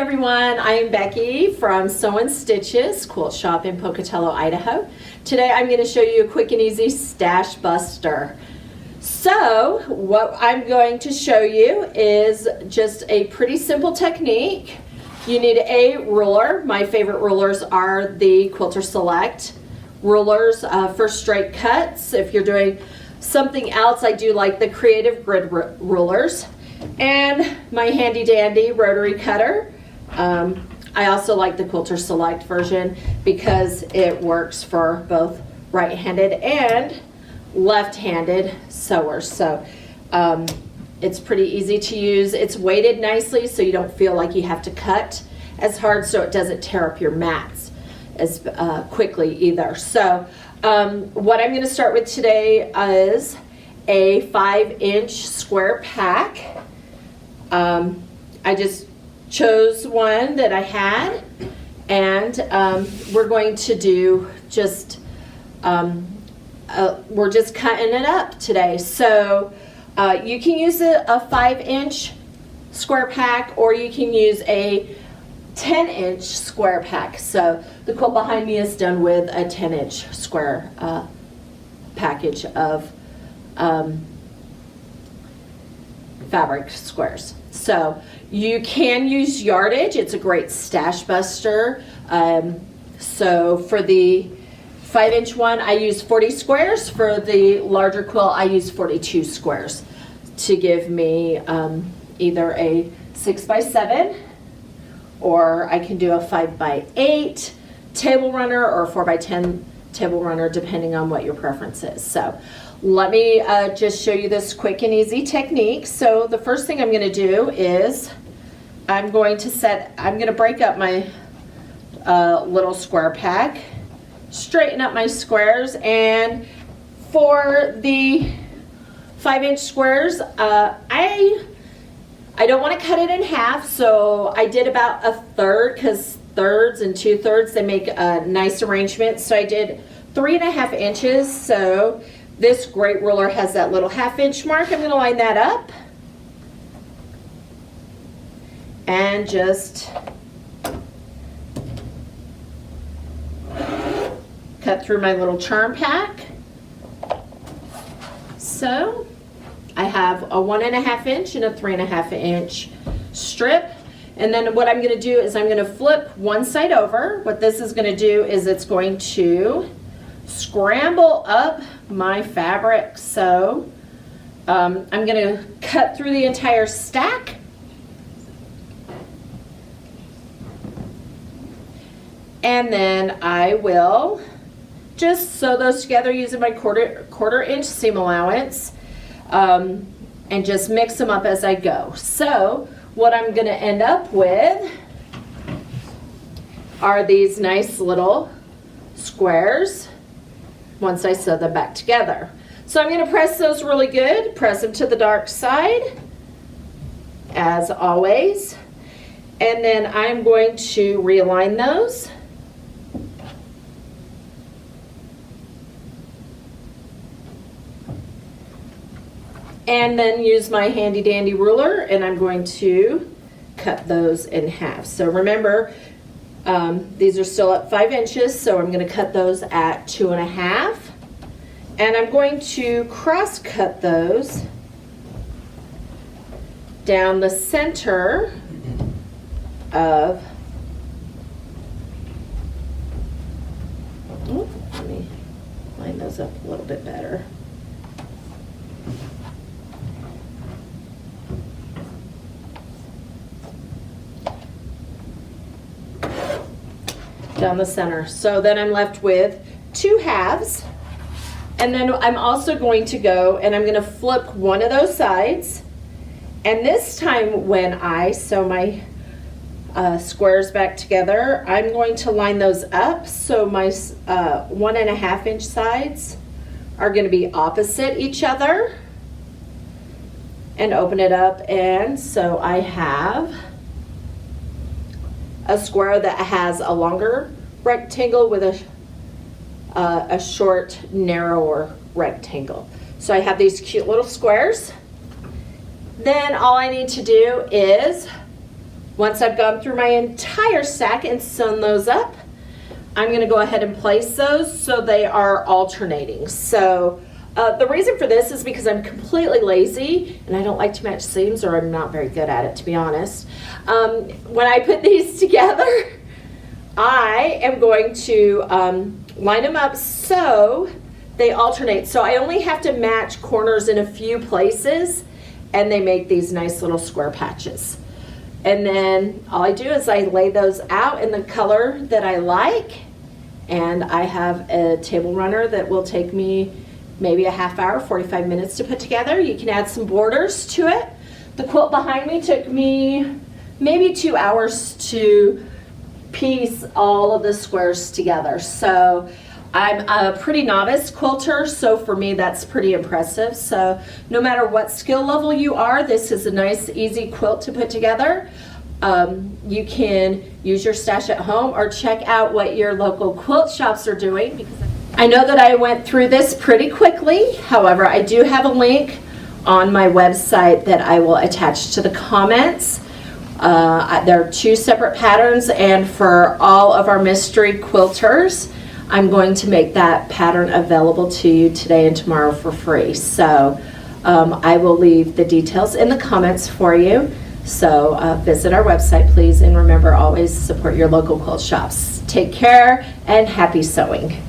everyone, I am Becky from Sew and Stitches Quilt Shop in Pocatello, Idaho. Today I'm going to show you a quick and easy stash buster. So what I'm going to show you is just a pretty simple technique. You need a ruler. My favorite rulers are the Quilter Select rulers for straight cuts. If you're doing something else, I do like the Creative Grid rulers. And my handy dandy rotary cutter. I also like the Quilter Select version because it works for both right-handed and left-handed sewers. So it's pretty easy to use. It's weighted nicely so you don't feel like you have to cut as hard, so it doesn't tear up your mats as quickly either. So what I'm going to start with today is a 5-inch square pack. I just chose one that I had, and we're going to do just, we're just cutting it up today. So you can use a 5-inch square pack, or you can use a 10-inch square pack. So the quilt behind me is done with a 10-inch square package of fabric squares. So you can use yardage. It's a great stash buster. So for the 5-inch one, I use 40 squares. For the larger quilt, I use 42 squares to give me either a 6x7, or I can do a 5x8 table runner or a 4x10 table runner, depending on what your preference is. So let me just show you this quick and easy technique. So the first thing I'm going to do is I'm going to break up my little square pack, straighten up my squares, and for the 5-inch squares, I don't want to cut it in half, so I did about a third, because thirds and 2/3, they make a nice arrangement. So I did 3.5 inches. So this great ruler has that little 1/2-inch mark. I'm going to line that up and just cut through my little charm pack. So I have a 1.5 inch and a 3.5 inch strip. And then what I'm going to do is I'm going to flip one side over. What this is going to do is it's going to scramble up my fabric. So I'm going to cut through the entire stack. And then I will just sew those together using my quarter inch seam allowance, and just mix them up as I go. So what I'm going to end up with are these nice little squares once I sew them back together. So I'm going to press those really good, press them to the dark side as always, and then I'm going to realign those. And then use my handy dandy ruler, and I'm going to cut those in half. So remember, these are still at 5 inches, so I'm going to cut those at 2.5. And I'm going to cross cut those down the center of, let me line those up a little bit better. Down the center. So then I'm left with 2 halves, and then I'm also going to go and I'm going to flip one of those sides, and this time when I sew my squares back together, I'm going to line those up so my 1.5 inch sides are going to be opposite each other, and open it up, and so I have a square that has a longer rectangle with a short, narrower rectangle. So I have these cute little squares. Then all I need to do is Once I've gone through my entire stack and sewn those up, I'm going to go ahead and place those so they are alternating. So the reason for this is because I'm completely lazy and I don't like to match seams, or I'm not very good at it, to be honest. When I put these together, I am going to line them up so they alternate. So I only have to match corners in a few places, and they make these nice little square patches. And then all I do is I lay those out in the color that I like, and I have a table runner that will take me maybe a half hour, 45 minutes to put together. You can add some borders to it. The quilt behind me took me maybe 2 hours to piece all of the squares together. So I'm a pretty novice quilter, so for me that's pretty impressive. So no matter what skill level you are, this is a nice easy quilt to put together. You can use your stash at home or check out what your local quilt shops are doing, because I know that I went through this pretty quickly. However, I do have a link on my website that I will attach to the comments. There are 2 separate patterns, and for all of our mystery quilters, I'm going to make that pattern available to you today and tomorrow for free. So I will leave the details in the comments for you. So visit our website, please, and remember, always support your local quilt shops. Take care and happy sewing.